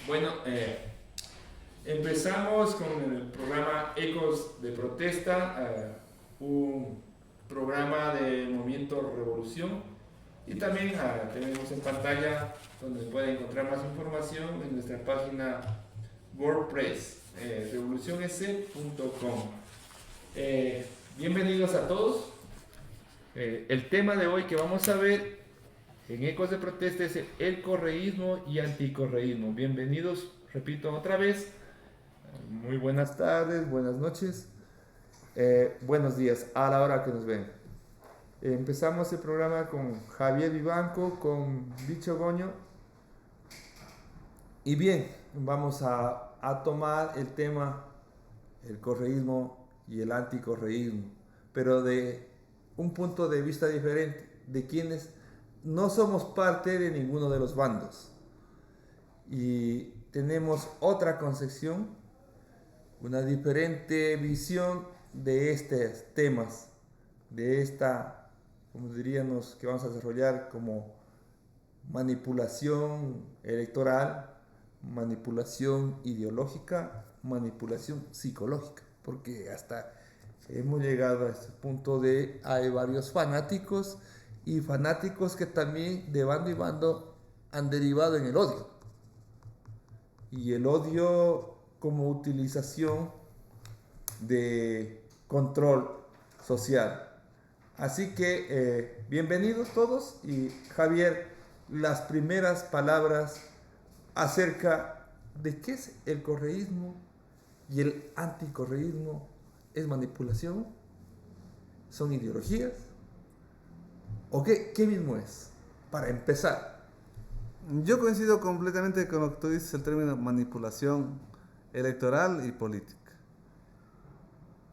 Bueno, empezamos con el programa Ecos de Protesta, un programa de Movimiento Revolución. Y también tenemos en pantalla donde pueden encontrar más información en nuestra página WordPress, revoluciones.com. Bienvenidos a todos. El tema de hoy que vamos a ver en Ecos de Protesta es el correísmo y anticorreísmo. Bienvenidos, repito otra vez. Muy buenas tardes, buenas noches, buenos días a la hora que nos ven. Empezamos el programa con Javier Vivanco, con Bicho Goño. Y bien, vamos a tomar el tema, el correísmo y el anticorreísmo, pero de un punto de vista diferente, de quienes no somos parte de ninguno de los bandos. Y tenemos otra concepción, una diferente visión de estos temas, de esta, como diríamos, que vamos a desarrollar como manipulación electoral, manipulación ideológica, manipulación psicológica, porque hasta hemos llegado a este punto de hay varios fanáticos y fanáticos que también de bando y bando han derivado en el odio. Y el odio como utilización de control social. Así que bienvenidos todos y Javier, las primeras palabras acerca de qué es el correísmo y el anticorreísmo. ¿Es manipulación? ¿Son ideologías? ¿O qué mismo es? Para empezar. Yo coincido completamente con lo que tú dices, el término manipulación electoral y política.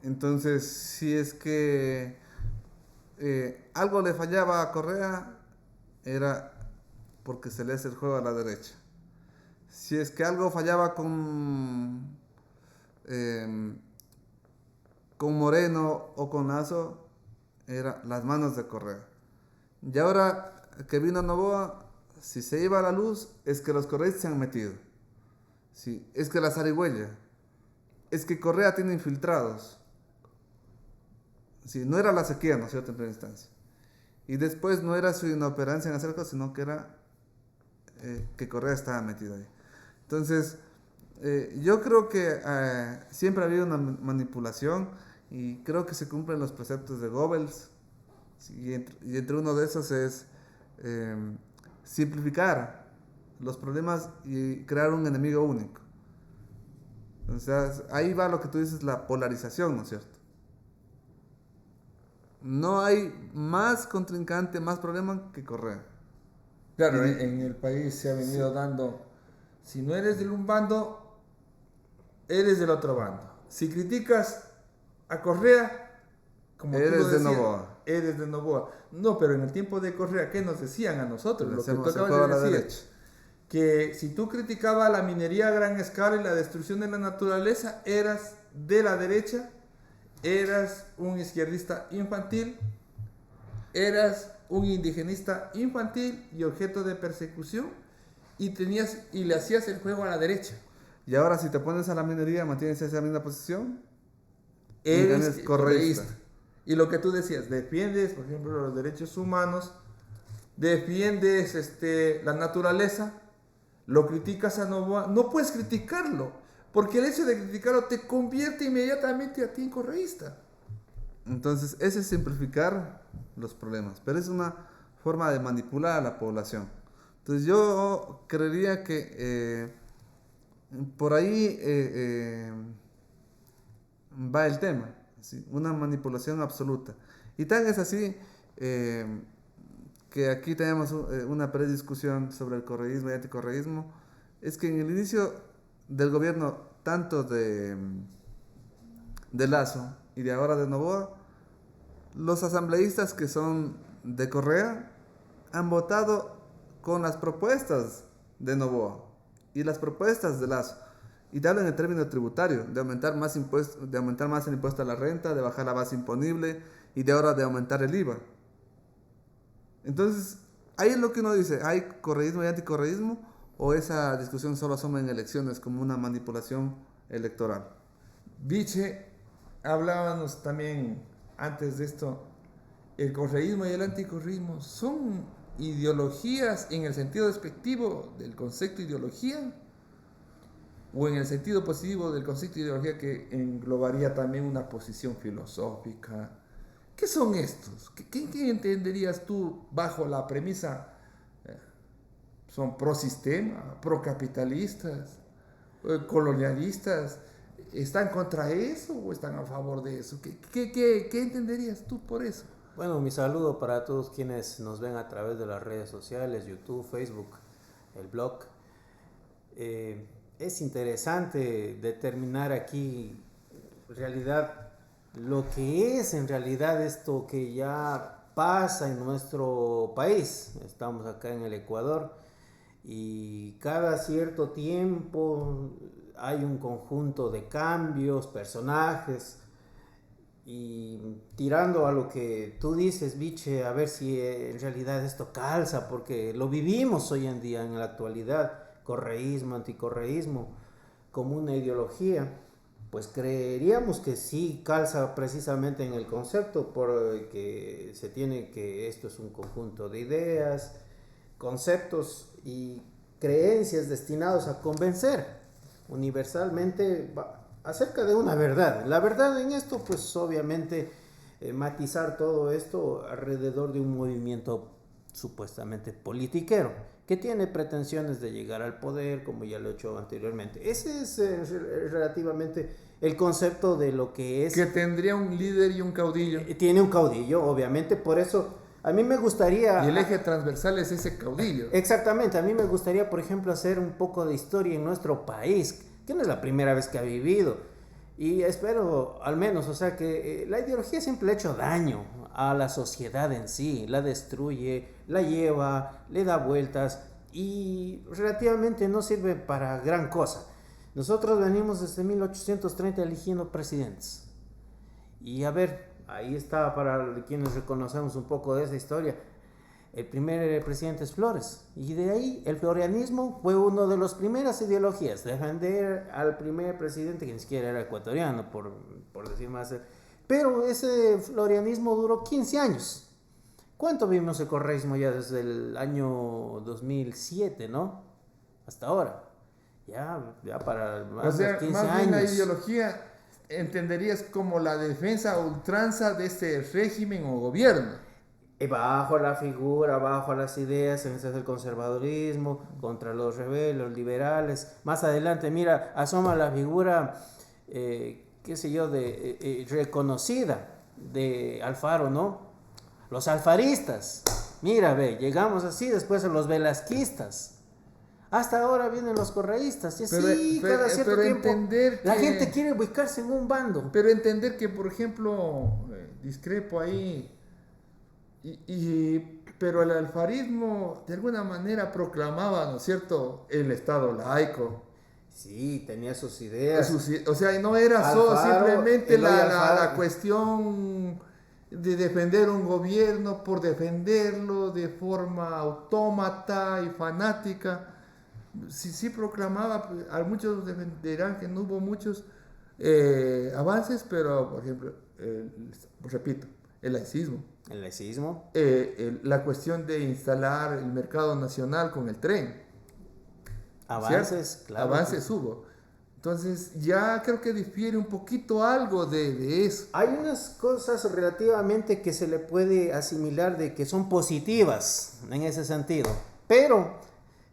Entonces, si es que algo le fallaba a Correa, era porque se le hace el juego a la derecha. Si es que algo fallaba con Moreno o con Lazo, era las manos de Correa. Y ahora que vino Noboa, si se iba a la luz, es que los correístas se han metido. Sí, es que la zarigüeya. Es que Correa tiene infiltrados. Sí, no era la sequía, ¿no es cierto?, en primera instancia. Y después no era su inoperancia en hacer cosas, sino que era que Correa estaba metido ahí. Entonces, yo creo que siempre ha habido una manipulación y creo que se cumplen los preceptos de Goebbels. Sí, y entre uno de esos es simplificar los problemas y crear un enemigo único. O sea, ahí va lo que tú dices, la polarización, ¿no es cierto? No hay más contrincante, más problema que Correa. Claro, Y, en el país se ha venido sí, dando, si no eres de un bando, eres del otro bando. Si criticas a Correa, como tú lo eres de decías, Novoa. eres de Novoa. No, pero en el tiempo de Correa, ¿qué nos decían a nosotros? Le Lo que tú hacemos el acabas juego de a la decir, derecha. que si tú criticabas la minería a gran escala y la destrucción de la naturaleza, eras de la derecha, eras un izquierdista infantil, eras un indigenista infantil y objeto de persecución y le hacías el juego a la derecha. Y ahora si te pones a la minería, mantienes esa misma posición y Eres ganas correísta. correísta. Y lo que tú decías, defiendes, por ejemplo, los derechos humanos, defiendes la naturaleza, lo criticas a Novoa, no puedes criticarlo, porque el hecho de criticarlo te convierte inmediatamente a ti en correísta. Entonces, ese es simplificar los problemas, pero es una forma de manipular a la población. Entonces, yo creería que por ahí va el tema, ¿sí? Una manipulación absoluta. Y tan es así eh, que aquí tenemos una prediscusión sobre el correísmo y anticorreísmo, es que en el inicio del gobierno, tanto de Lazo y de ahora de Noboa, los asambleístas que son de Correa han votado con las propuestas de Noboa y las propuestas de Lazo. Y te hablan en términos tributarios, de aumentar más impuestos, de aumentar más el impuesto a la renta, de bajar la base imponible y de ahora de aumentar el IVA. Entonces, ahí es lo que uno dice, ¿hay correísmo y anticorreísmo o esa discusión solo asoma en elecciones como una manipulación electoral? Viche, hablábamos también antes de esto, el correísmo y el anticorreísmo son ideologías en el sentido despectivo del concepto ideología o en el sentido positivo del concepto ideología que englobaría también una posición filosófica. ¿Qué son estos? ¿Qué entenderías tú bajo la premisa? ¿Son pro sistema, pro capitalistas, colonialistas? ¿Están contra eso o están a favor de eso? ¿Qué entenderías tú por eso? Bueno, mi saludo para todos quienes nos ven a través de las redes sociales, YouTube, Facebook, el blog. Es interesante determinar aquí en realidad lo que es en realidad esto que ya pasa en nuestro país. Estamos acá en el Ecuador y cada cierto tiempo hay un conjunto de cambios, personajes, y tirando a lo que tú dices, Viche, a ver si en realidad esto calza, porque lo vivimos hoy en día en la actualidad, correísmo, anticorreísmo, como una ideología, pues creeríamos que sí calza precisamente en el concepto, porque se tiene que esto es un conjunto de ideas, conceptos y creencias destinados a convencer universalmente acerca de una verdad. La verdad en esto, pues obviamente matizar todo esto alrededor de un movimiento supuestamente politiquero, que tiene pretensiones de llegar al poder, como ya lo he hecho anteriormente. Ese es relativamente el concepto de lo que es... Que tendría un líder y un caudillo. Tiene un caudillo, obviamente, por eso a mí me gustaría... Y el eje transversal es ese caudillo. Exactamente, a mí me gustaría, por ejemplo, hacer un poco de historia en nuestro país, que no es la primera vez que ha vivido. Y espero, al menos, o sea, que la ideología siempre le ha hecho daño a la sociedad en sí, la destruye, la lleva, le da vueltas y relativamente no sirve para gran cosa. Nosotros venimos desde 1830 eligiendo presidentes. Y a ver, ahí está para quienes reconocemos un poco de esa historia. El primer presidente es Flores, y de ahí el florianismo fue una de las primeras ideologías, defender al primer presidente que ni siquiera era ecuatoriano, por decir más. Pero ese florianismo duró 15 años. ¿Cuánto vimos el correísmo ya desde el año 2007, no? Hasta ahora. Ya para más de 15 más años. bien la ideología entenderías como la defensa a ultranza de este régimen o gobierno. Bajo la figura, bajo las ideas, ese es el conservadurismo, contra los rebeldes, los liberales. Más adelante, mira, asoma la figura, qué sé yo, reconocida de Alfaro, ¿no? Los alfaristas. Mira, ve, llegamos así, después a los velasquistas. Hasta ahora vienen los correístas. Y así, cada cierto tiempo, la gente quiere ubicarse en un bando. Pero entender que, por ejemplo, discrepo ahí... pero el alfarismo de alguna manera proclamaba, ¿no es cierto?, el Estado laico. Sí, tenía sus ideas. O sea, no era Alfaro, simplemente la Alfaro. Cuestión de defender un gobierno por defenderlo de forma autómata y fanática. Sí proclamaba, a muchos defenderán que no hubo muchos avances, pero, por ejemplo, repito, el laicismo. El laicismo. La cuestión de instalar el mercado nacional con el tren. Avances, ¿cierto? claro. Avances hubo. Entonces ya creo que difiere un poquito algo de eso. Hay unas cosas relativamente que se le puede asimilar de que son positivas en ese sentido. Pero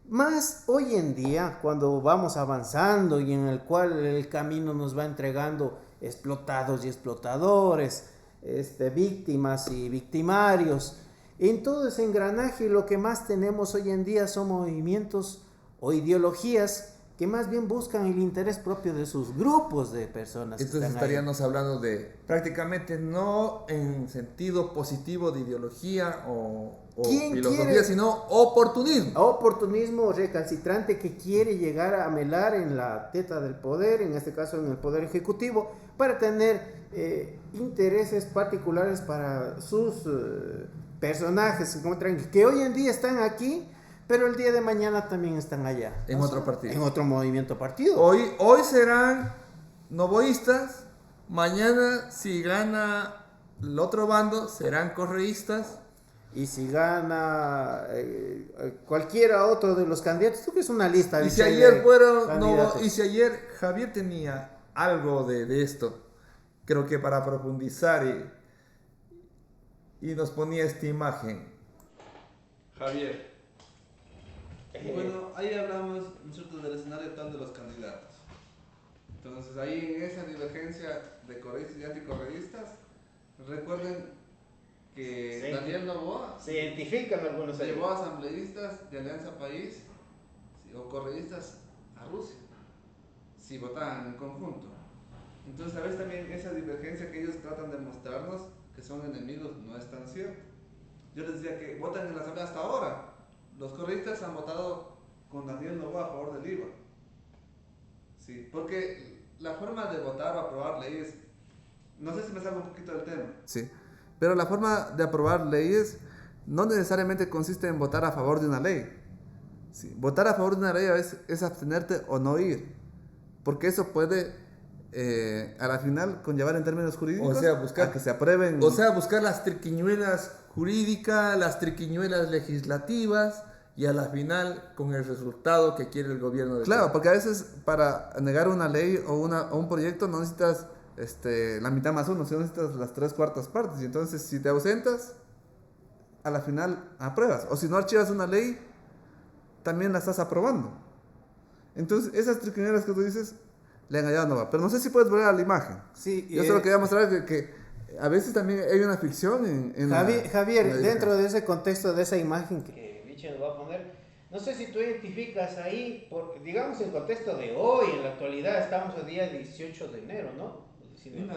más hoy en día, cuando vamos avanzando y en el cual el camino nos va entregando explotados y explotadores, víctimas y victimarios, en todo ese engranaje lo que más tenemos hoy en día son movimientos o ideologías que más bien buscan el interés propio de sus grupos de personas. Entonces estaríamos hablando de prácticamente no en sentido positivo de ideología o filosofía, sino oportunismo. Oportunismo recalcitrante que quiere llegar a melar en la teta del poder, en este caso en el poder ejecutivo, para tener intereses particulares para sus personajes que hoy en día están aquí, Pero el día de mañana también están allá. En otro partido. En otro movimiento partido. Hoy serán novoístas, mañana si gana el otro bando serán correístas. Y si gana cualquiera otro de los candidatos, tú que es una lista. Y si ayer fueron candidatos. y si ayer Javier tenía algo de esto, creo que para profundizar y nos ponía esta imagen. Javier. Bueno, ahí hablamos nosotros del escenario actual de los candidatos. Entonces ahí en esa divergencia de correístas y anticorreístas, recuerden que Sí. Daniel Noboa Se identifican algunos ahí. llevó a asambleístas de Alianza País o correístas a Rusia, si votaban en conjunto. Entonces a veces también esa divergencia que ellos tratan de mostrarnos que son enemigos no es tan cierto. Yo les decía que votan en la asamblea hasta ahora. Los correístas han votado con Daniel Noboa a favor del IVA. Sí, porque la forma de votar o aprobar leyes, no sé si me salgo un poquito del tema. Sí, pero la forma de aprobar leyes no necesariamente consiste en votar a favor de una ley. Sí, votar a favor de una ley a veces es abstenerte o no ir, porque eso puede a la final conllevar en términos jurídicos O sea, buscar a que se aprueben. O sea, buscar las triquiñuelas jurídicas, las triquiñuelas legislativas y a la final con el resultado que quiere el gobierno de Claro, turno. porque a veces para negar una ley o un proyecto no necesitas la mitad más uno, sino necesitas las 3/4 partes. Y entonces, si te ausentas, a la final apruebas. O si no archivas una ley, también la estás aprobando. Entonces, esas triquiñuelas que tú dices, le han hallado Nova. Pero no sé si puedes volver a la imagen. Sí, Yo solo quería mostrar que a veces también hay una ficción en Javier, en la dentro imagen. de ese contexto, de esa imagen que Vichy nos va a poner, no sé si tú identificas ahí, porque digamos el contexto de hoy, en la actualidad, estamos el día 18 de enero, ¿no?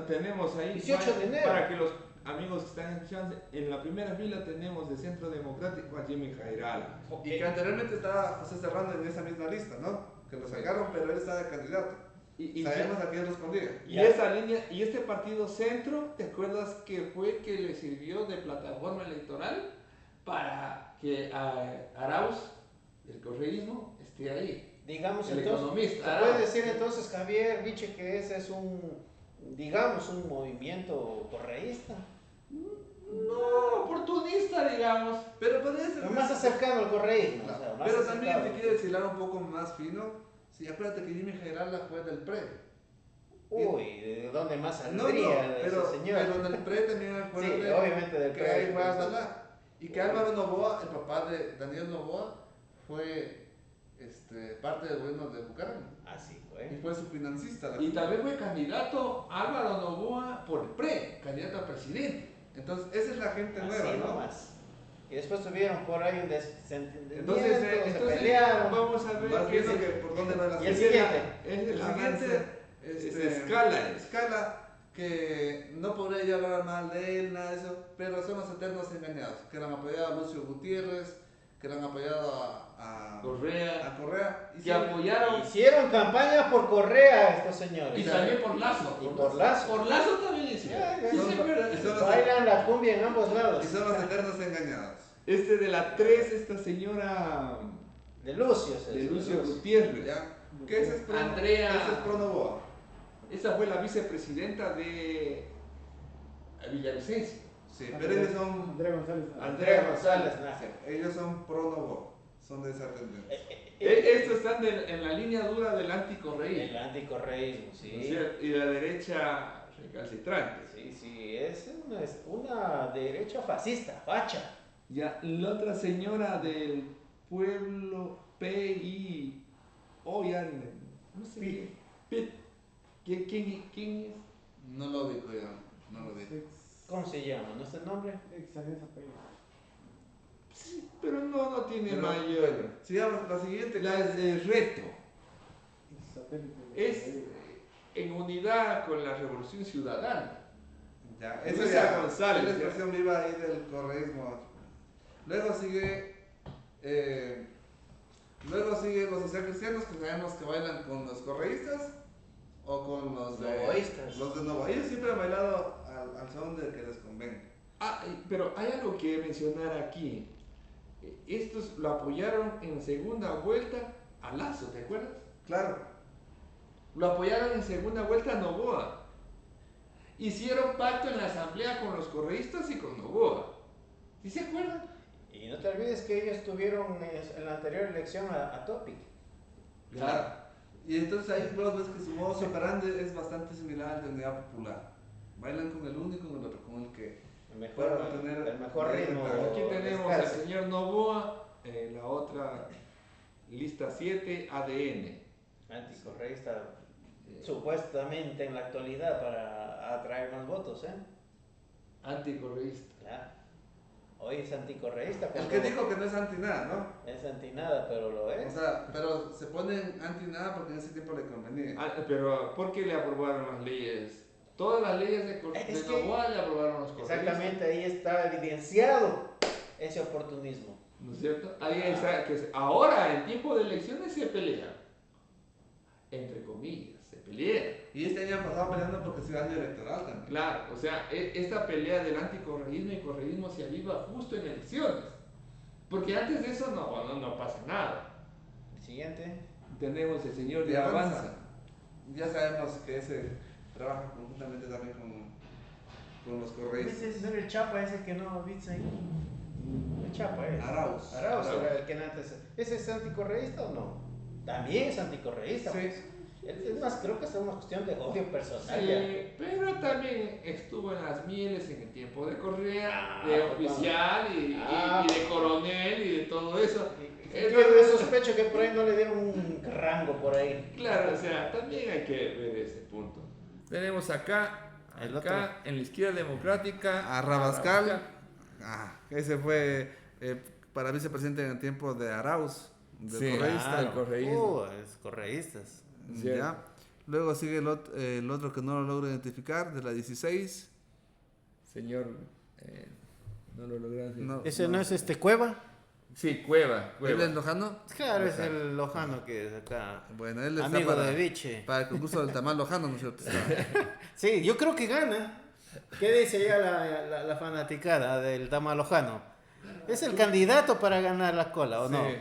Tenemos ahí 18 de enero. para que los amigos que están escuchando, en la primera fila tenemos de Centro Democrático a Jimmy Jairala. Y que anteriormente estaba José Serrano en esa misma lista, ¿no? Que lo sacaron, pero él estaba de candidato. Y Sabemos a quién respondía. Y esa línea, y este partido Centro, ¿te acuerdas que fue que le sirvió de plataforma electoral para que Arauz, el correísmo, esté ahí? Digamos El entonces, economista, ¿se Arauz. puede decir entonces, Javier, Vichy, que ese es digamos, un movimiento correísta? No, oportunista, digamos. Pero podría ser. Pero más acercano al correísmo. Claro. O sea, más Pero acercado. también te quiero deshilar un poco más fino. Sí, acuérdate que Jimmy Jairala fue del PRE. Uy, ¿de dónde más No, saldría no, ese pero señor? en el PRE también acuérdate Sí, obviamente del que PRE. ahí fue Abdalá. Y que Álvaro Noboa, el papá de Daniel Noboa, fue parte del gobierno de Bucaramanga. Así Y fue. fue su financista. Y también fue candidato Álvaro Noboa por el PRE, candidato a presidente. Entonces, esa es la gente nueva, Así ¿no? nomás. Y después tuvieron por ahí un desentendimiento, Entonces, se pelearon. vamos a ver Vas qué viendo es que por dónde va la Y el ese siguiente. es el El avance. siguiente, Escala, que no podría yo hablar mal de él, nada de eso, pero son los eternos engañados, que le han apoyado a Lucio Gutiérrez, que le han apoyado a Correa, y que apoyaron Hicieron campaña por Correa estos señores. y también por Lazo. Y por Lazo. Por Lazo también hicieron. Ya, Sí, ya. se acuerdan. Y son los- Bailan la cumbia en ambos lados. y son los eternos engañados. De la 3, esta señora De Lucio. de Lucio Gutiérrez. ¿Ya? ¿Qué es pro, Andrea. ¿Qué es pro Novoa? Esa fue la vicepresidenta de Villavicencio. Sí, pero ellos son, Andrea González. Andrea González Nájera. ellos son pro Novoa, son de esa tendencia. Estos están en la línea dura del anticorreísmo. El anticorreísmo, ¿no es sí. cierto? Y la derecha recalcitrante. Sí, sí, es una derecha fascista, facha. Ya, la otra señora del pueblo PI, no sé qué. ¿Quién es? No lo ubico yo, no lo ubico. ¿Cómo se llama? ¿No es el nombre? Ex Alianza País. Sí, pero no tiene Pero, mayor. sigamos, la siguiente. La de reto Ex satélite de es Correa. en unidad con la Revolución Ciudadana. Ya, Luisa eso ya, González, es la ya. expresión viva ahí del correísmo. Luego sigue los socialcristianos, que sabemos que bailan con los correístas o con los Novoístas. Los de Novoa. Ellos siempre han bailado al son del que les convenga. Pero hay algo que mencionar aquí. estos lo apoyaron en segunda vuelta a Lazo, ¿te acuerdas? Claro. Lo apoyaron en segunda vuelta a Noboa. Hicieron pacto en la asamblea con los correístas y con Noboa. ¿Sí se acuerdan? Y no te olvides que ellos tuvieron en la anterior elección a Topic. Claro. Y entonces ahí vos ves que su modo operandi es bastante similar al de Unidad Popular. Bailan con el uno y con el otro, con el que El mejor ritmo. Aquí tenemos al señor Noboa, la otra lista 7, ADN. Anticorreísta, supuestamente en la actualidad para atraer más votos, ¿eh? Anticorreísta. Claro. Hoy es anticorreísta. El que dijo que no es anti nada, ¿no? Es anti nada, pero lo O es. sea, pero se ponen anti nada porque en ese tiempo le convenía. Pero ¿por qué le aprobaron las leyes? Todas las leyes de Es que- Noboa le aprobaron los correístas. Exactamente, ahí está evidenciado ese oportunismo. ¿No es cierto? Ahí está, ahora en tiempo de elecciones se pelean. Entre comillas, se pelean. Y este año han pasado peleando porque es el año electoral también. Claro, o sea, esta pelea del anticorreísmo y correísmo se aviva justo en elecciones. Porque antes de eso no pasa nada. Siguiente. Tenemos el señor de De Avanza. Avanza. Ya sabemos que ese trabaja conjuntamente también con los correístas. Ese no era el Chapa ese que no viste ahí. El Chapa es. Arauz. Arauz era el que antes. ¿Ese es anticorreísta o no? También es anticorreísta. Sí. Pues. Es más, creo que es una cuestión de odio personal. Sí, ya. pero también estuvo en las mieles en el tiempo de Correa, Ah, de pues, oficial y de coronel y de todo eso. Yo me sospecho que por ahí no le dieron un rango por ahí. Claro, o sea, también hay que ver ese punto. Tenemos acá, El en la izquierda democrática, A Rabascal. Ese fue para vicepresidente en el tiempo de Arauz, del Sí, correísta. el correísmo. Es correístas. Ya. Luego sigue el otro que no lo logro identificar, de la 16. Señor, no lo lograron. No, ¿Ese no es Cueva? Sí, Cueva. ¿Él es lojano? Claro, es el lojano que es acá. Bueno, él está Amigo de Viche. para el concurso del tamal lojano, ¿no es cierto? Sí, yo creo que gana. ¿Qué dice ya la fanaticada del Damalojano? ¿Es el candidato para ganar la cola o no? Sí.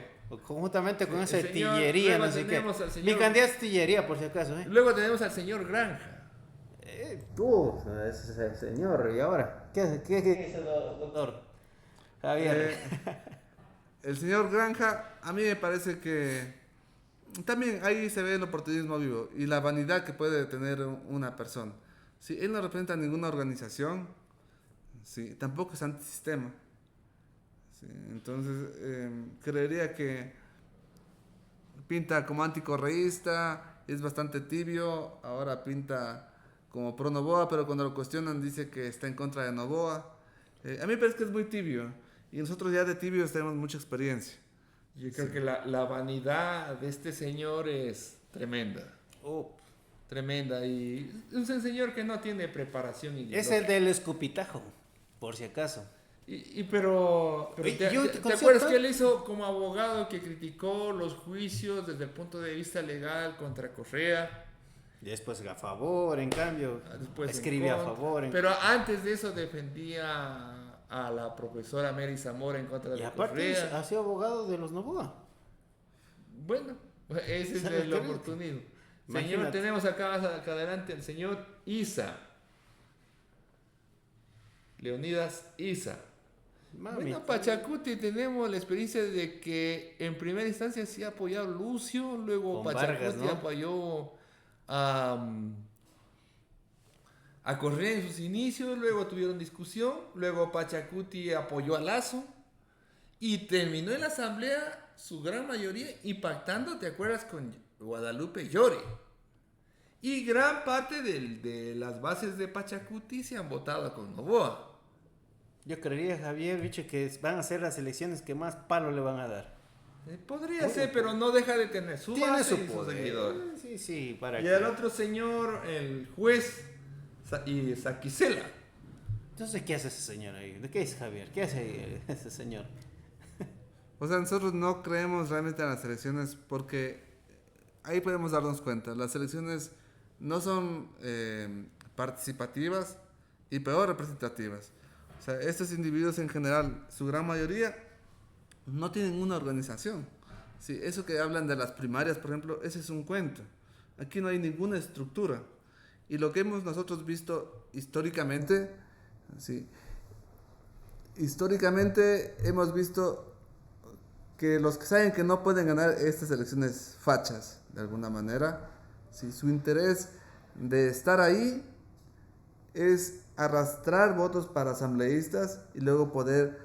Conjuntamente con El esa señor, tillería, luego no sé qué. tenemos al señor- Mi candidato es tillería, por si acaso. Luego tenemos al señor Granja. Ese es el señor. ¿Y ahora? ¿Qué dice doctor? Javier. El señor Granja, a mí me parece que también ahí se ve el oportunismo vivo y la vanidad que puede tener una persona. Si él no representa ninguna organización, sí, tampoco es antisistema. Sí, entonces, creería que pinta como anticorreísta, es bastante tibio, ahora pinta como pro Noboa, pero cuando lo cuestionan dice que está en contra de Noboa. A mí me parece que es muy tibio y nosotros ya de tibios tenemos mucha experiencia. Yo creo que la vanidad de este señor es tremenda. Tremenda. Y es un señor que no tiene preparación Es ideológica. el del escupitajo, por si acaso. Pero Oye, ¿te yo te acuerdas concepto- que él hizo como abogado que criticó los juicios desde el punto de vista legal contra Correa? Después a favor, en cambio. Después en escribe a contra. favor. Pero antes de eso defendía a la profesora Mary Zamora en contra Y de aparte Correa. ha sido abogado de los Novoa. Bueno, ese es ¿Sabes el qué? oportunismo. Señor, Imagínate. tenemos acá adelante al señor Isa. Leonidas Isa. Mami. Bueno, Pachacuti tenemos la experiencia de que en primera instancia sí apoyó a Lucio, luego Con Pachacuti Vargas, ¿no? apoyó a Correa en sus inicios, luego tuvieron discusión, luego Pachacuti apoyó a Lazo y terminó en la asamblea su gran mayoría impactando, ¿te acuerdas? Con Guadalupe Llore. Y gran parte de las bases de Pachacuti se han votado con Noboa. Yo creería, Javier, bicho, que van a ser las elecciones que más palo le van a dar. Podría ser, pero no deja de tener su Tiene base su y sus poder. seguidores. Sí, sí, para Y que... el otro señor, el juez Saquicela. Entonces, ¿qué hace ese señor ahí? ¿De qué es Javier? ¿Qué hace ahí ese señor? O sea, nosotros no creemos realmente en las elecciones porque ahí podemos darnos cuenta. Las elecciones no son participativas y peor representativas. O sea, estos individuos en general, su gran mayoría, no tienen una organización. Sí, eso que hablan de las primarias, por ejemplo, ese es un cuento. Aquí no hay ninguna estructura. Y lo que hemos nosotros visto históricamente, sí, históricamente hemos visto que los que saben que no pueden ganar estas elecciones fachas, de alguna manera, sí, su interés de estar ahí es arrastrar votos para asambleístas y luego poder,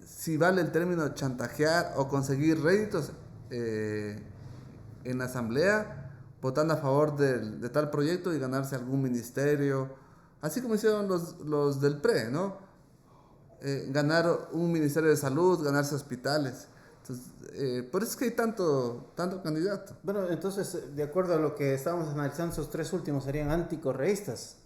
si vale el término, chantajear o conseguir réditos en la asamblea, votando a favor de tal proyecto y ganarse algún ministerio, así como hicieron los del PRE, ¿no? Ganar un ministerio de salud, ganarse hospitales. Entonces, por eso es que hay tanto candidato. Bueno, entonces, de acuerdo a lo que estábamos analizando, esos tres últimos serían anticorreístas.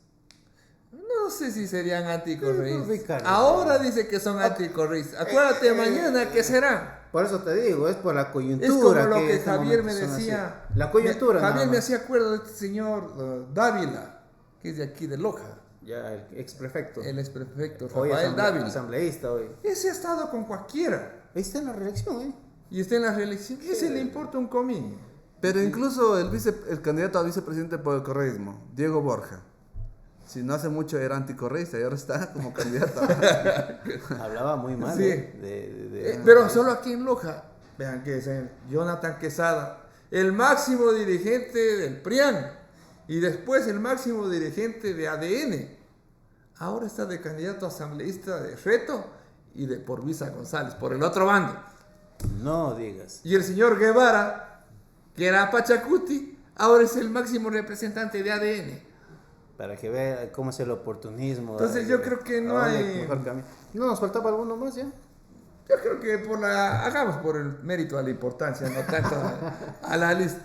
No sé si serían anticorreístas. Ricardo. Ahora dice que son anticorreístas. Acuérdate mañana qué serán. Por eso te digo, es por la coyuntura. Es como lo que en este Javier me momento son decía. así. La coyuntura. Javier nada me más. hacía acuerdo de este señor Dávila, que es de aquí de Loja, Ya, el ex prefecto. el ex prefecto Hoy Rafael Dávila. asambleísta hoy. Ese ha estado con cualquiera Ahí está en la reelección, ¿eh? y está en la reelección. Ese le importa un comín. Pero incluso el candidato a vicepresidente por el correísmo, Diego Borja, si no hace mucho era anticorreísta y ahora está como candidato. Hablaba muy mal. Sí. Pero solo aquí en Loja, vean que es Jonathan Quesada, el máximo dirigente del PRIAN y después el máximo dirigente de ADN. Ahora está de candidato a asambleísta de Reto y de por Visa González, por el otro bando. No digas. Y el señor Guevara, que era Pachacuti, ahora es el máximo representante de ADN. Para que vea cómo es el oportunismo. Entonces yo creo que no hay... mejor camino. ¿No nos faltaba alguno más ya? Yo creo que hagamos por el mérito a la importancia, no tanto a la lista.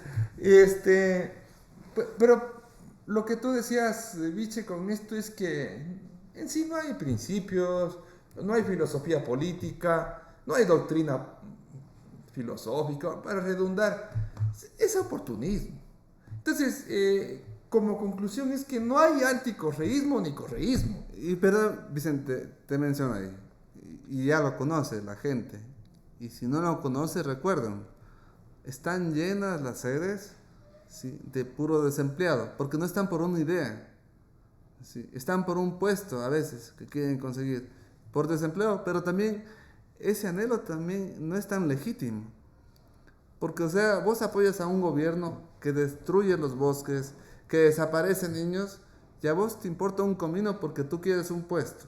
Pero lo que tú decías, Viche, con esto es que en sí no hay principios, no hay filosofía política, no hay doctrina filosófica, para redundar, es oportunismo. Entonces, como conclusión es que no hay anticorreísmo ni correísmo. Pero Vicente, te menciono ahí, y ya lo conoce la gente, y si no lo conoce, recuerden, están llenas las sedes, ¿sí?, de puro desempleado, porque no están por una idea, ¿sí?, están por un puesto a veces que quieren conseguir, por desempleo, pero también ese anhelo también no es tan legítimo, porque o sea, vos apoyas a un gobierno que destruye los bosques, que desaparecen niños, y a vos te importa un comino porque tú quieres un puesto.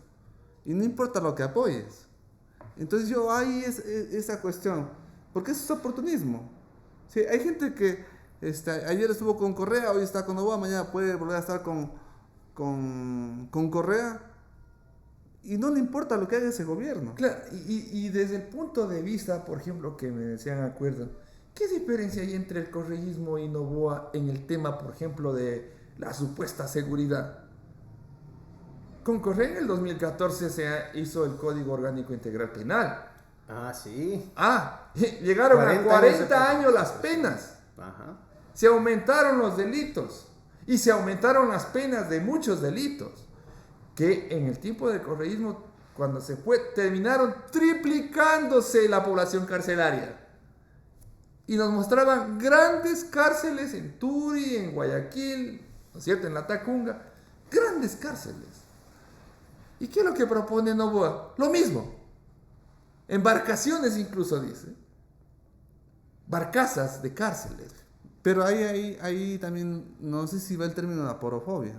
Y no importa lo que apoyes. Entonces ahí es esa cuestión. Porque eso es oportunismo. Sí, hay gente que ayer estuvo con Correa, hoy está con Noboa, mañana puede volver a estar con Correa. Y no le importa lo que haga ese gobierno. Claro, y desde el punto de vista, por ejemplo, que me decían, acuerdo, ¿qué diferencia hay entre el correísmo y Noboa en el tema, por ejemplo, de la supuesta seguridad? Con Correa en el 2014 se hizo el Código Orgánico Integral Penal. Ah, sí. Llegaron 40 a 40 años años las penas. Ajá. Se aumentaron los delitos y se aumentaron las penas de muchos delitos que en el tiempo del correísmo, cuando se fue, terminaron triplicándose la población carcelaria. Y nos mostraban grandes cárceles en Turi, en Guayaquil, ¿no es cierto?, en la Tacunga, grandes cárceles. ¿Y qué es lo que propone Noboa? Lo mismo. Embarcaciones incluso, dice. Barcazas de cárceles. Pero ahí también, no sé si va el término de aporofobia.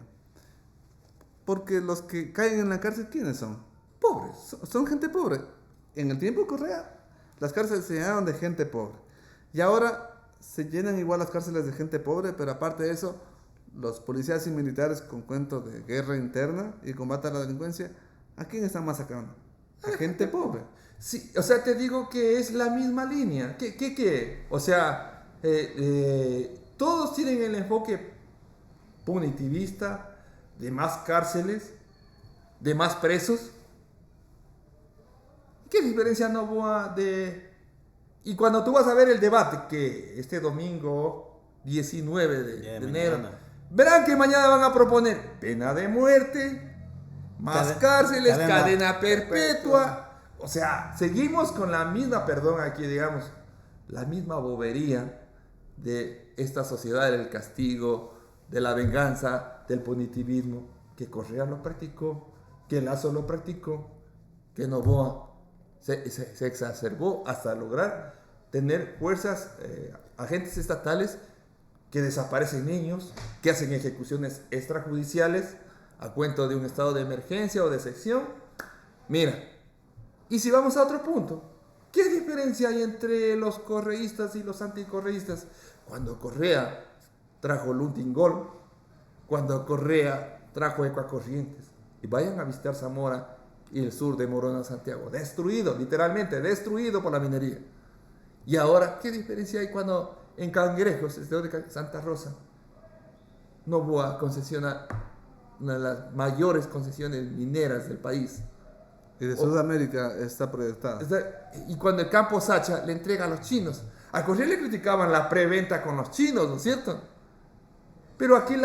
Porque los que caen en la cárcel, ¿quiénes son? Pobres. Son gente pobre. En el tiempo de Correa, las cárceles se llenaron de gente pobre. Y ahora se llenan igual las cárceles de gente pobre, pero aparte de eso, los policías y militares con cuentos de guerra interna y combate a la delincuencia, ¿a quién están masacrando? A gente pobre. Sí, o sea, te digo que es la misma línea. ¿Qué? O sea, todos tienen el enfoque punitivista de más cárceles, de más presos. ¿Qué diferencia Noboa de...? Y cuando tú vas a ver el debate, que este domingo 19 de enero, verán que mañana van a proponer pena de muerte, más cárceles, cadena perpetua. O sea, seguimos con la misma, perdón, aquí digamos, la misma bobería de esta sociedad del castigo, de la venganza, del punitivismo, que Correa lo practicó, que Lazo lo practicó, que Noboa se exacerbó hasta lograr tener fuerzas, agentes estatales que desaparecen niños, que hacen ejecuciones extrajudiciales a cuento de un estado de emergencia o de excepción. Mira, y si vamos a otro punto, ¿qué diferencia hay entre los correístas y los anticorreístas? Cuando Correa trajo Luntingol, cuando Correa trajo Ecuacorrientes, y vayan a visitar Zamora y el sur de Morona, Santiago, destruido, literalmente destruido por la minería. Y ahora, ¿qué diferencia hay cuando en Cangrejos, desde Santa Rosa, Noboa concesiona una de las mayores concesiones mineras del país? Y de Sudamérica está proyectada. Y cuando el campo Sacha le entrega a los chinos. A Correa le criticaban la preventa con los chinos, ¿no es cierto? Pero aquí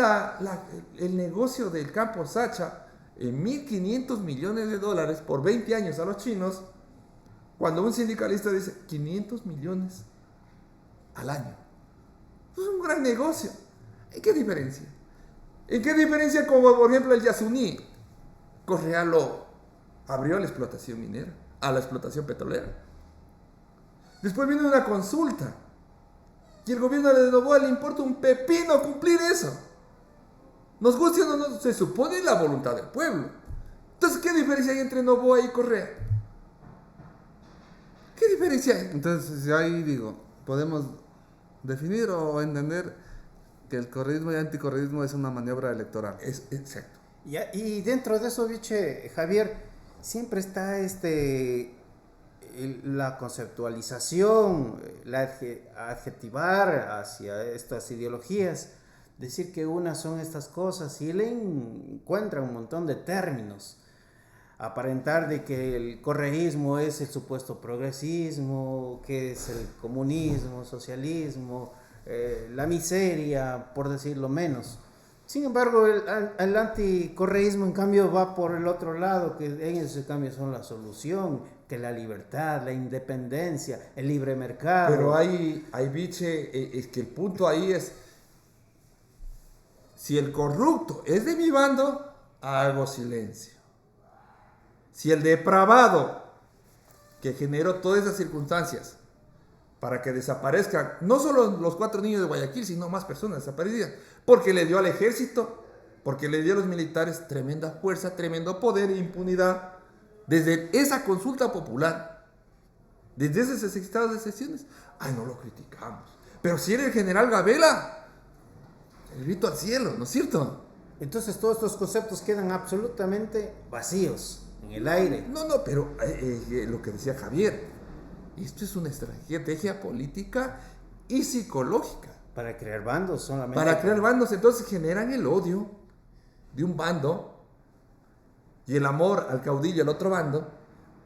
el negocio del campo Sacha, en 1.500 millones de dólares por 20 años a los chinos, cuando un sindicalista dice 500 millones al año. Es un gran negocio. ¿En qué diferencia? ¿En qué diferencia como por ejemplo el Yasuní? Correa lo abrió a la explotación minera, a la explotación petrolera. Después vino una consulta y el gobierno de Noboa le importa un pepino cumplir eso. Nos guste o no, se supone la voluntad del pueblo. Entonces, ¿qué diferencia hay entre Noboa y Correa? ¿Qué diferencia hay? Entonces, ahí digo, podemos definir o entender que el correísmo y anticorreísmo es una maniobra electoral. Exacto. Y dentro de eso, Javier, siempre está la conceptualización, adjetivar hacia estas ideologías, decir que unas son estas cosas, y él encuentra un montón de términos, aparentar de que el correísmo es el supuesto progresismo, que es el comunismo, socialismo, la miseria, por decirlo menos. Sin embargo, el anticorreísmo, en cambio, va por el otro lado, que en ese cambio son la solución, que la libertad, la independencia, el libre mercado. Pero hay biche, es que el punto ahí es, si el corrupto es de mi bando, hago silencio. Si el depravado que generó todas esas circunstancias para que desaparezcan, no solo los 4 niños de Guayaquil, sino más personas desaparecidas, porque le dio al ejército, porque le dio a los militares tremenda fuerza, tremendo poder e impunidad, desde esa consulta popular, desde esos estados de sesiones, no lo criticamos. Pero si era el general Gabela, el grito al cielo, ¿no es cierto? Entonces todos estos conceptos quedan absolutamente vacíos, en el aire. No, pero lo que decía Javier, esto es una estrategia política y psicológica. Para crear bandos solamente. Para crear bandos, entonces generan el odio de un bando y el amor al caudillo al otro bando,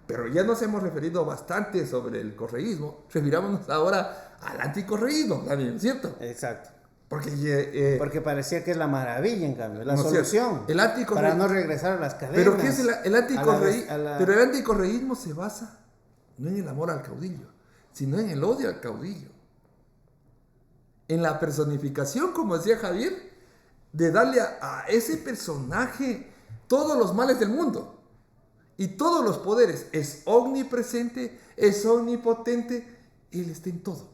pero ya nos hemos referido bastante sobre el correísmo, refirámonos ahora al anticorreísmo también, ¿cierto? Exacto. Porque parecía que es la maravilla, en cambio, la no, solución el para no regresar a las cadenas. Pero ¿qué es el anticorreísmo? Pero el anticorreísmo se basa no en el amor al caudillo, sino en el odio al caudillo. En la personificación, como decía Javier, de darle a ese personaje todos los males del mundo y todos los poderes. Es omnipresente, es omnipotente, él está en todo.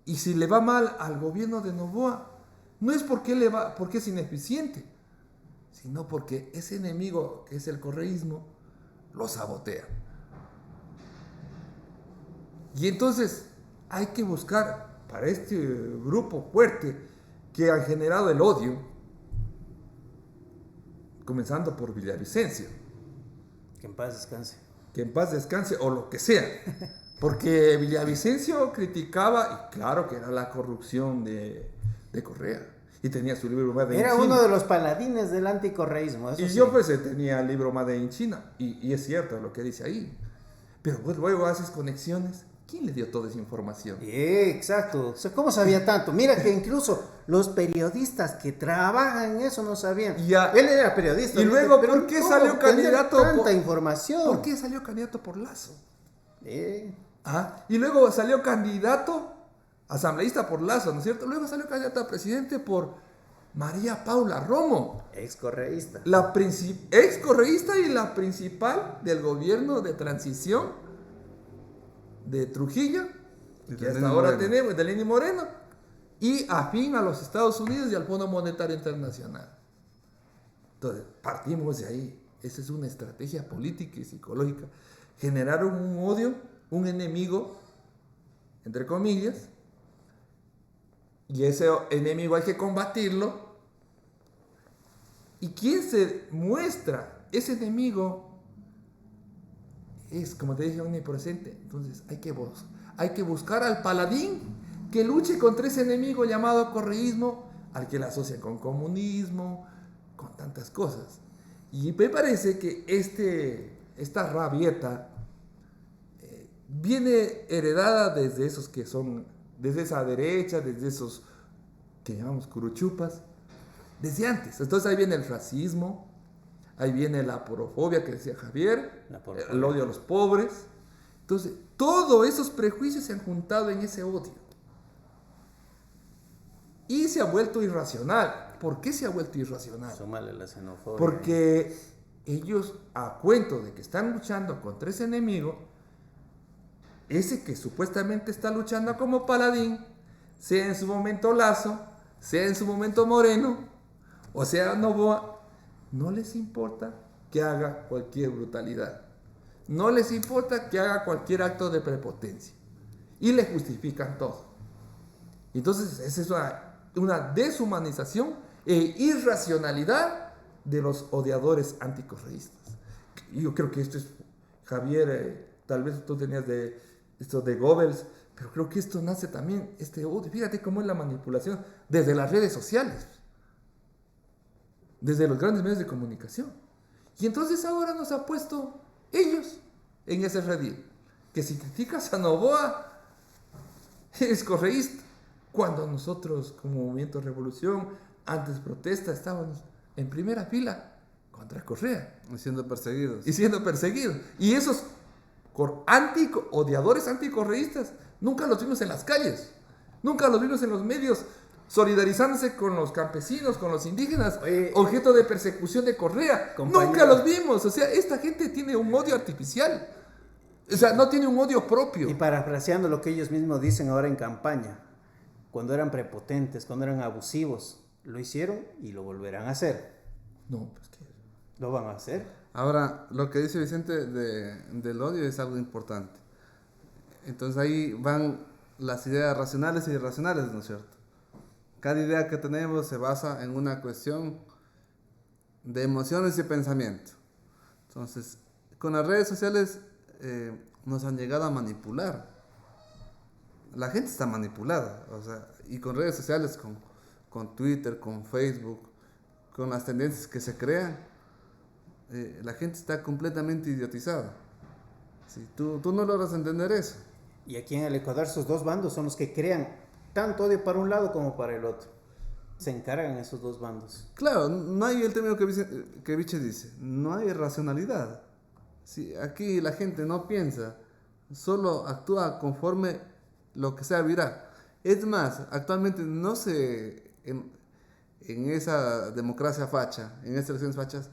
Y si le va mal al gobierno de Noboa, no es porque es ineficiente, sino porque ese enemigo que es el correísmo lo sabotea. Y entonces hay que buscar para este grupo fuerte que han generado el odio, comenzando por Villavicencio. Que en paz descanse. Que en paz descanse o lo que sea. Porque Villavicencio criticaba, y claro que era la corrupción de Correa. Y tenía su libro Made in China. Era uno de los paladines del anticorreísmo. Y yo pues tenía el libro Made in China. Y es cierto lo que dice ahí. Pero pues luego haces conexiones ¿Quién le dio toda esa información? Exacto. O sea, ¿cómo sabía tanto? Mira que incluso los periodistas que trabajan en eso no sabían. Ya. Él era periodista. Y luego, pero ¿por qué ¿cómo salió tener candidato tanta por- información? ¿Por qué salió candidato por Lazo? Eh, Y luego salió candidato asambleísta por Lazo, ¿no es cierto? Luego salió candidato a presidente por María Paula Romo, ex correísta. la ex correísta y la principal del gobierno de transición de Trujillo, Y que de hasta Lenín ahora Moreno. tenemos, de Lenín Moreno, y afín a los Estados Unidos y al Fondo Monetario Internacional. Entonces, partimos de ahí. Esa es una estrategia política y psicológica. Generaron un odio, un enemigo, entre comillas, y ese enemigo hay que combatirlo. ¿Y quién se muestra? Ese enemigo es, como te dije, omnipresente. Entonces hay que buscar al paladín que luche contra ese enemigo llamado correísmo, al que le asocian con comunismo, con tantas cosas. Y me parece que esta rabieta viene heredada desde esos que son, desde esa derecha, desde esos que llamamos curuchupas, desde antes. Entonces ahí viene el racismo, ahí viene la porofobia que decía Javier, La porofobia. el odio a los pobres. Entonces, todos esos prejuicios se han juntado en ese odio. Y se ha vuelto irracional. ¿Por qué se ha vuelto irracional? Súmale la xenofobia. Porque ellos, a cuento de que están luchando contra ese enemigo, ese que supuestamente está luchando como paladín, sea en su momento Lazo, sea en su momento Moreno, o sea Noboa, no les importa que haga cualquier brutalidad. No les importa que haga cualquier acto de prepotencia. Y le justifican todo. Entonces, esa es una deshumanización e irracionalidad de los odiadores anticorreístas. Yo creo que esto es, Javier, tal vez tú tenías de esto de Goebbels, pero creo que esto nace también, este odio. Fíjate cómo es la manipulación desde las redes sociales, desde los grandes medios de comunicación. Y entonces ahora nos ha puesto ellos en ese redil, que si criticas a Noboa, eres correísta. Cuando nosotros, como Movimiento Revolución, antes protesta, estábamos en primera fila contra Correa Siendo perseguidos. y siendo perseguidos. Y esos odiadores anticorreístas nunca los vimos en las calles, nunca los vimos en los medios solidarizándose con los campesinos, con los indígenas, Oye, objeto de persecución de Correa. compañero. Nunca los vimos. O sea, esta gente tiene un odio artificial. O sea, no tiene un odio propio. Y parafraseando lo que ellos mismos dicen ahora en campaña, cuando eran prepotentes, cuando eran abusivos, lo hicieron y lo volverán a hacer. No, pues que... Lo van a hacer. Ahora, lo que dice Vicente del odio es algo importante. Entonces ahí van las ideas racionales e irracionales, ¿no es cierto? Cada idea que tenemos se basa en una cuestión de emociones y pensamiento. Entonces, con las redes sociales nos han llegado a manipular. La gente está manipulada, o sea, y con redes sociales, con Twitter, con Facebook, con las tendencias que se crean, la gente está completamente idiotizada. Si tú no logras entender eso. Y aquí en el Ecuador, esos dos bandos son los que crean tanto odio para un lado como para el otro. Se encargan esos dos bandos. Claro, no hay el término que Viche dice, no hay racionalidad. Si aquí la gente no piensa, solo actúa conforme lo que sea viral. Es más, actualmente no se, en esa democracia facha, en estas elecciones fachas,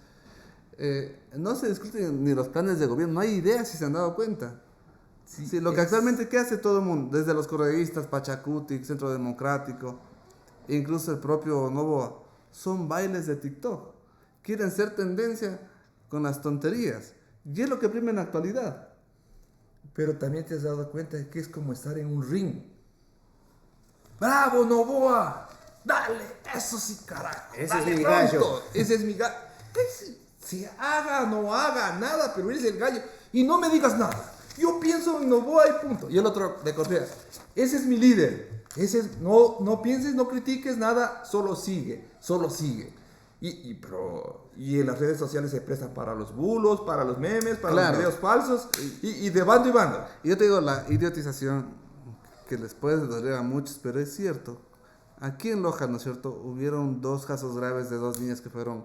no se discuten ni los planes de gobierno, no hay ideas, si se han dado cuenta. Sí, lo que actualmente, ¿qué hace todo el mundo? Desde los correístas, Pachacuti, Centro Democrático, incluso el propio Noboa, son bailes de TikTok. Quieren ser tendencia con las tonterías. Y es lo que prima en la actualidad. Pero también te has dado cuenta de que es como estar en un ring. ¡Bravo, Noboa! ¡Dale! ¡Eso sí, carajo! Ese ¡Dale es mi pronto! gallo. Ese es mi gallo. Si haga o no haga nada, pero eres el gallo. Y no me digas nada. Yo pienso en Noboa y punto. Y el otro de Correa. Ese es mi líder. No pienses, no critiques nada, solo sigue. Y en las redes sociales se prestan para los bulos, para los memes, para Claro. los videos falsos, y de bando y bando. Y yo te digo, la idiotización que les puede doler a muchos, pero es cierto. Aquí en Loja, ¿no es cierto? Hubieron 2 casos graves de 2 niñas que fueron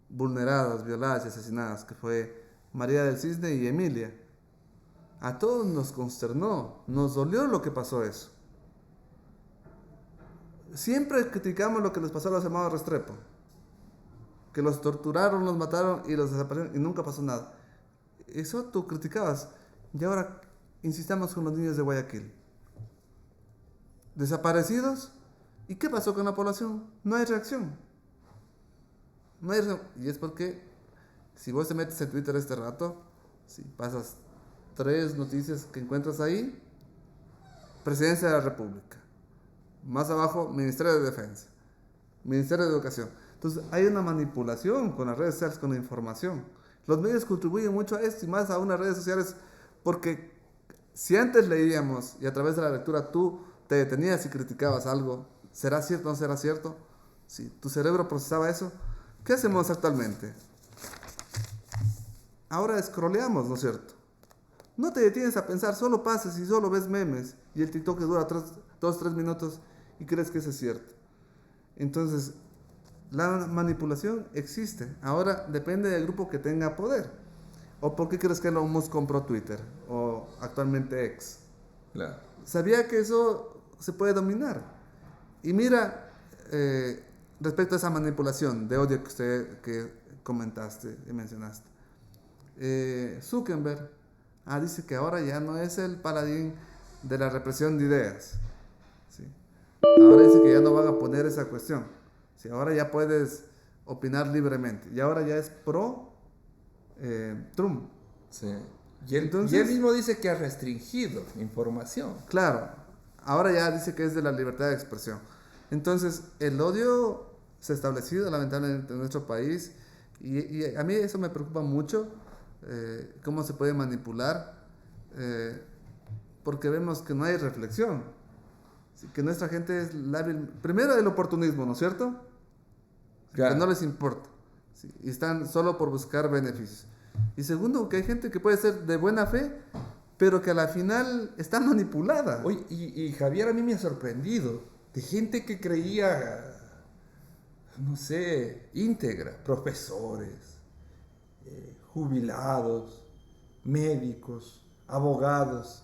vulneradas, violadas y asesinadas, que fue María del Cisne y Emilia. A todos nos consternó, nos dolió lo que pasó eso. Siempre criticamos lo que les pasó a los hermanos Restrepo, que los torturaron, los mataron y los desaparecieron y nunca pasó nada. Eso tú criticabas. Y ahora insistamos con los niños de Guayaquil. Desaparecidos. ¿Y qué pasó con la población? No hay reacción. No hay reacción. Y es porque si vos te metes en Twitter este rato, si pasas 3 noticias que encuentras ahí, Presidencia de la República. Más abajo, Ministerio de Defensa. Ministerio de Educación. Entonces hay una manipulación con las redes sociales, con la información. Los medios contribuyen mucho a esto y más aún las redes sociales, porque si antes leíamos y a través de la lectura tú te detenías y criticabas algo, ¿será cierto o no será cierto? Si tu cerebro procesaba eso, ¿qué hacemos actualmente? Ahora scrolleamos, ¿no es cierto? No te detienes a pensar, solo pasas y solo ves memes y el TikTok que dura 2-3 minutos y crees que eso es cierto. Entonces, la manipulación existe. Ahora depende del grupo que tenga poder. ¿O por qué crees que Elon Musk compró Twitter? O actualmente X. Claro. Sabía que eso se puede dominar. Y mira, respecto a esa manipulación de odio que comentaste y mencionaste. Zuckerberg dice que ahora ya no es el paladín de la represión de ideas. ¿Sí? Ahora dice que ya no van a poner esa cuestión. ¿Sí? Ahora ya puedes opinar libremente. Y ahora ya es pro Trump. Sí. Y él mismo dice que ha restringido información. Claro, ahora ya dice que es de la libertad de expresión. Entonces, el odio se ha establecido lamentablemente en nuestro país y a mí eso me preocupa mucho, cómo se puede manipular, porque vemos que no hay reflexión, ¿sí? Que nuestra gente es lábil, primero el oportunismo, ¿no es cierto? Claro. Que no les importa, ¿sí? Y están solo por buscar beneficios. Y segundo, que hay gente que puede ser de buena fe, pero que a la final está manipulada. Oye, y Javier, a mí me ha sorprendido de gente que creía, no sé, íntegra, profesores, jubilados, médicos, abogados,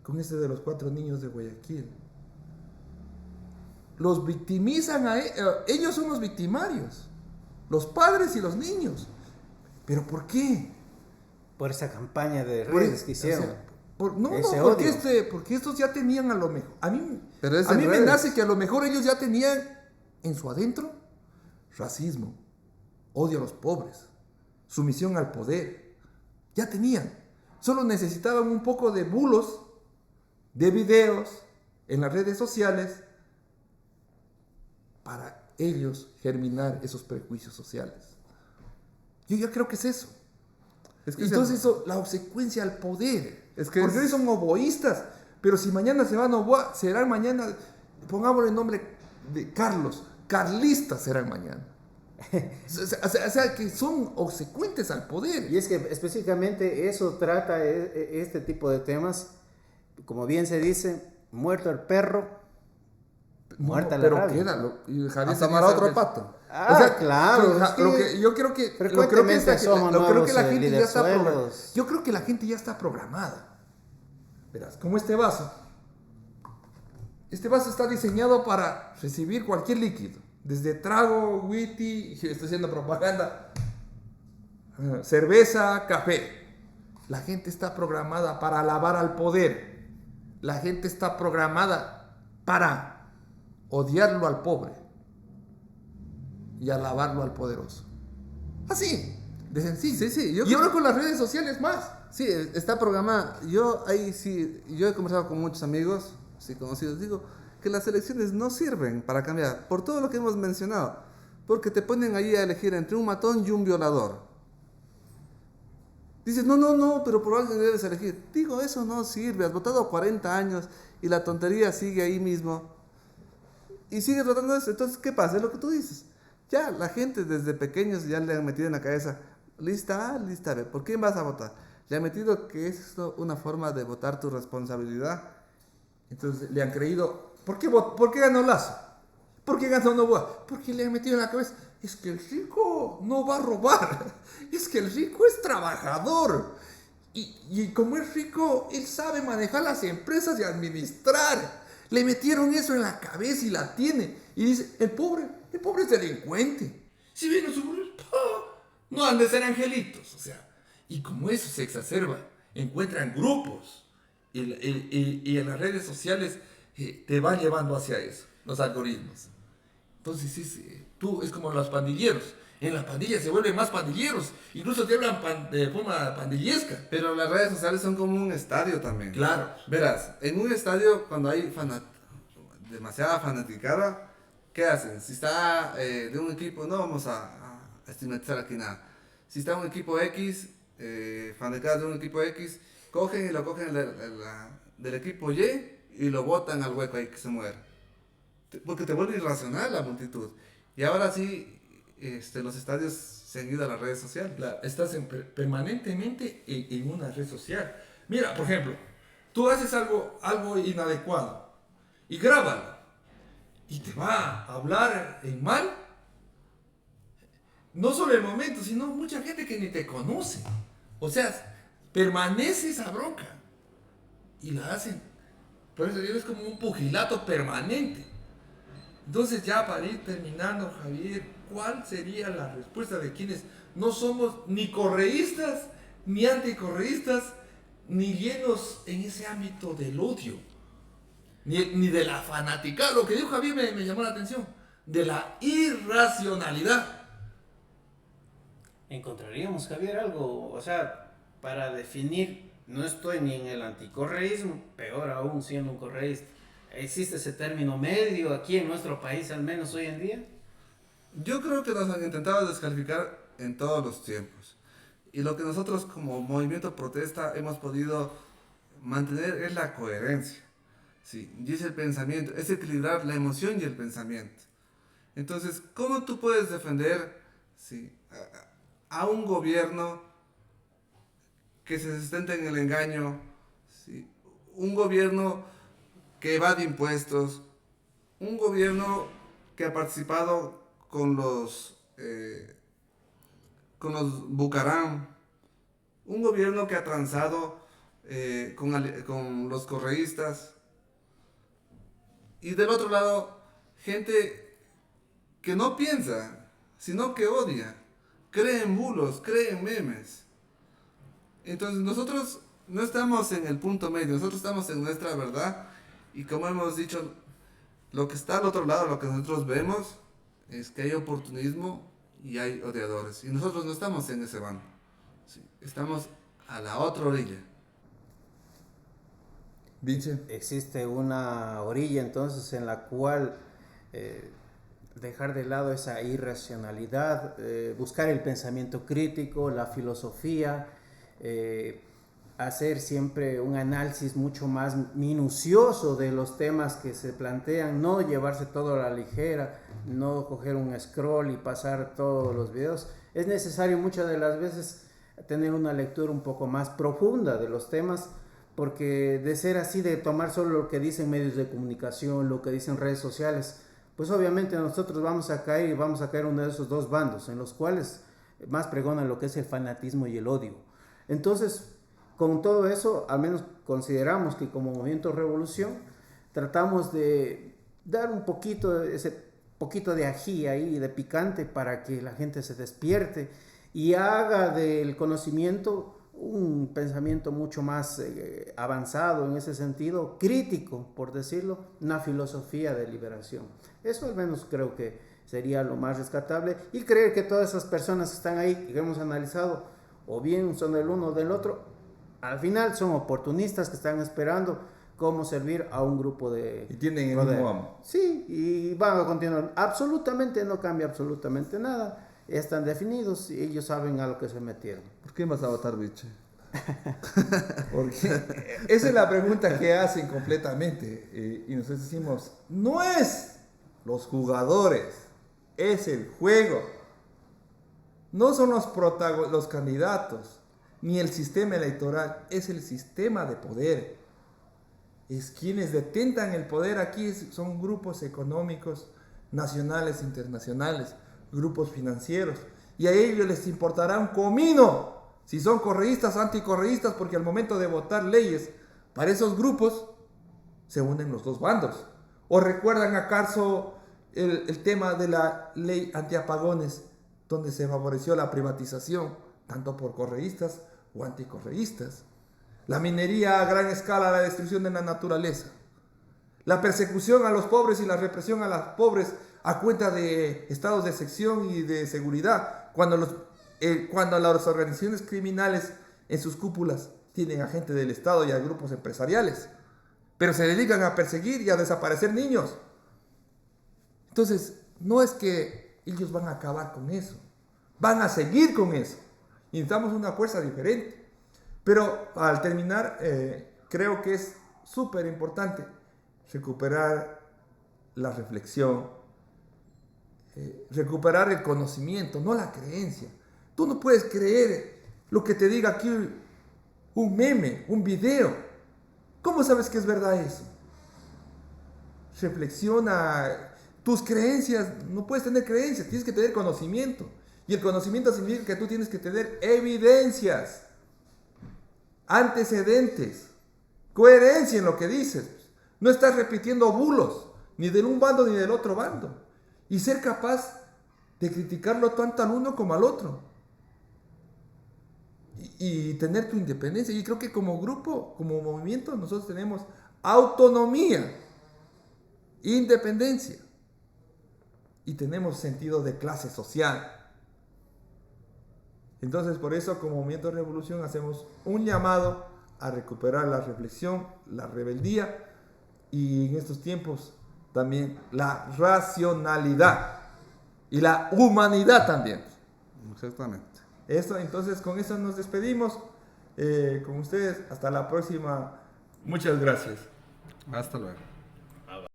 con este de los 4 niños de Guayaquil. Los victimizan ellos son los victimarios, los padres y los niños. ¿Pero por qué? Por esa campaña de redes que hicieron. Porque estos ya tenían a lo mejor. A mí Pero me nace que a lo mejor ellos ya tenían en su adentro racismo, odio a los pobres, sumisión al poder. Ya tenían. Solo necesitaban un poco de bulos, de videos en las redes sociales para ellos germinar esos prejuicios sociales. Yo ya creo que es eso. Entonces la obsecuencia al poder. Porque hoy son oboístas. Pero si mañana se van a Novoa, serán mañana, pongámosle el nombre de Carlos, carlistas serán mañana. O sea, que son obsecuentes al poder. Y es que específicamente eso trata este tipo de temas. Como bien se dice, muerto el perro, muerta la rabia. Hasta para otro pato. Claro. Yo creo que la gente ya está programada. Verás, como este vaso. Este vaso está diseñado para recibir cualquier líquido. Desde trago, whisky, estoy haciendo propaganda, cerveza, café. La gente está programada para alabar al poder. La gente está programada para odiarlo al pobre y alabarlo al poderoso. Así, de sencillo. Sí, y ahora con las redes sociales más. Sí, está programada. Yo he conversado con muchos amigos, sí, conocidos, digo que las elecciones no sirven para cambiar, por todo lo que hemos mencionado, porque te ponen ahí a elegir entre un matón y un violador. Dices, no, pero por alguien debes elegir. Digo, eso no sirve, has votado 40 años y la tontería sigue ahí mismo. Y sigue tratando de eso. Entonces, ¿qué pasa? Es lo que tú dices. Ya la gente desde pequeños ya le han metido en la cabeza, lista A, lista B, ¿por quién vas a votar? Le han metido que es esto una forma de votar tu responsabilidad. Entonces le han creído, ¿por qué ganó Lazo? ¿Por qué ganó Novoa? Porque le han metido en la cabeza, es que el rico no va a robar, es que el rico es trabajador. Y como es rico, él sabe manejar las empresas y administrar. Le metieron eso en la cabeza y la tiene. Y dice, el pobre es delincuente. Si viene los suburbios, no han de ser angelitos. O sea, y como eso se exacerba, encuentran grupos. Y en las redes sociales te van llevando hacia eso, los algoritmos. Entonces, tú es como los pandilleros. En las pandillas se vuelven más pandilleros. Incluso te hablan de forma pandillesca. Pero las redes sociales son como un estadio también. Claro. Verás, en un estadio cuando hay demasiada fanaticada, ¿qué hacen? Si está de un equipo, no vamos a estigmatizar aquí nada. Si está un equipo X, fanaticada de un equipo X, cogen y lo cogen del equipo Y y lo botan al hueco ahí que se muere. Porque te vuelve irracional la multitud. Y ahora sí, los estadios se han ido a las redes sociales. Claro, estás permanentemente en una red social. Mira, por ejemplo, tú haces algo inadecuado y grábalo y te va a hablar en mal. No solo el momento, sino mucha gente que ni te conoce. O sea, permanece esa bronca y la hacen. Por eso digo, es como un pugilato permanente. Entonces, ya para ir terminando, Javier, ¿cuál sería la respuesta de quienes no somos ni correístas, ni anticorreístas, ni llenos en ese ámbito del odio, ni de la fanaticada? Lo que dijo Javier me llamó la atención, de la irracionalidad. Encontraríamos, Javier, algo, o sea, para definir, no estoy ni en el anticorreísmo, peor aún siendo un correísta. ¿Existe ese término medio aquí en nuestro país, al menos hoy en día? Yo creo que nos han intentado descalificar en todos los tiempos. Y lo que nosotros como movimiento protesta hemos podido mantener es la coherencia. Sí, y es el pensamiento, es equilibrar la emoción y el pensamiento. Entonces, ¿cómo tú puedes defender a un gobierno que se sustenta en el engaño? ¿Sí? Un gobierno que evade impuestos, un gobierno que ha participado con los Bucaram, un gobierno que ha transado con los correístas, y del otro lado, gente que no piensa, sino que odia, cree en bulos, cree en memes. Entonces nosotros no estamos en el punto medio, nosotros estamos en nuestra verdad. Y como hemos dicho, lo que está al otro lado, lo que nosotros vemos, es que hay oportunismo y hay odiadores. Y nosotros no estamos en ese bando. Sí, estamos a la otra orilla. Vince. Existe una orilla entonces en la cual dejar de lado esa irracionalidad, buscar el pensamiento crítico, la filosofía, hacer siempre un análisis mucho más minucioso de los temas que se plantean, no llevarse todo a la ligera, no coger un scroll y pasar todos los videos. Es necesario muchas de las veces tener una lectura un poco más profunda de los temas, porque de ser así, de tomar solo lo que dicen medios de comunicación, lo que dicen redes sociales, pues obviamente nosotros vamos a caer uno de esos dos bandos, en los cuales más pregonan lo que es el fanatismo y el odio. Entonces, con todo eso, al menos consideramos que como Movimiento Revolución tratamos de dar un poquito, ese poquito de ají ahí, de picante, para que la gente se despierte y haga del conocimiento un pensamiento mucho más avanzado en ese sentido, crítico, por decirlo, una filosofía de liberación. Eso al menos creo que sería lo más rescatable, y creer que todas esas personas que están ahí, que hemos analizado, o bien son del uno o del otro, al final son oportunistas que están esperando cómo servir a un grupo de... Y tienen el poder. mismo amo. Sí, y van a continuar. Absolutamente no cambia absolutamente nada. Están definidos y ellos saben a lo que se metieron. ¿Por qué vas a votar, biche? Porque esa es la pregunta que hacen completamente. Y nosotros decimos, no es los jugadores, es el juego. No son los candidatos, ni el sistema electoral, es el sistema de poder. Es quienes detentan el poder aquí, son grupos económicos, nacionales, internacionales, grupos financieros. Y a ellos les importará un comino si son correístas o anticorreístas, porque al momento de votar leyes para esos grupos se unen los dos bandos. ¿O recuerdan acaso el tema de la ley antiapagones, donde se favoreció la privatización, tanto por correístas o anticorreístas? La minería a gran escala, la destrucción de la naturaleza, la persecución a los pobres y la represión a los pobres a cuenta de estados de excepción y de seguridad, cuando las organizaciones criminales en sus cúpulas tienen a gente del Estado y a grupos empresariales, pero se dedican a perseguir y a desaparecer niños. Entonces, no es que ellos van a acabar con eso, van a seguir con eso. Y necesitamos una fuerza diferente. Pero al terminar, creo que es súper importante recuperar la reflexión, recuperar el conocimiento, no la creencia. Tú no puedes creer lo que te diga aquí un meme, un video. ¿Cómo sabes que es verdad eso? Reflexiona. Tus creencias, no puedes tener creencias, tienes que tener conocimiento. Y el conocimiento significa que tú tienes que tener evidencias, antecedentes, coherencia en lo que dices. No estás repitiendo bulos, ni de un bando ni del otro bando. Y ser capaz de criticarlo tanto al uno como al otro. Y tener tu independencia. Y creo que como grupo, como movimiento, nosotros tenemos autonomía, independencia. Y tenemos sentido de clase social. Entonces, por eso, como Movimiento de Revolución, hacemos un llamado a recuperar la reflexión, la rebeldía y en estos tiempos también la racionalidad y la humanidad también. Exactamente. Eso, entonces, con eso nos despedimos con ustedes. Hasta la próxima. Muchas gracias. Hasta luego.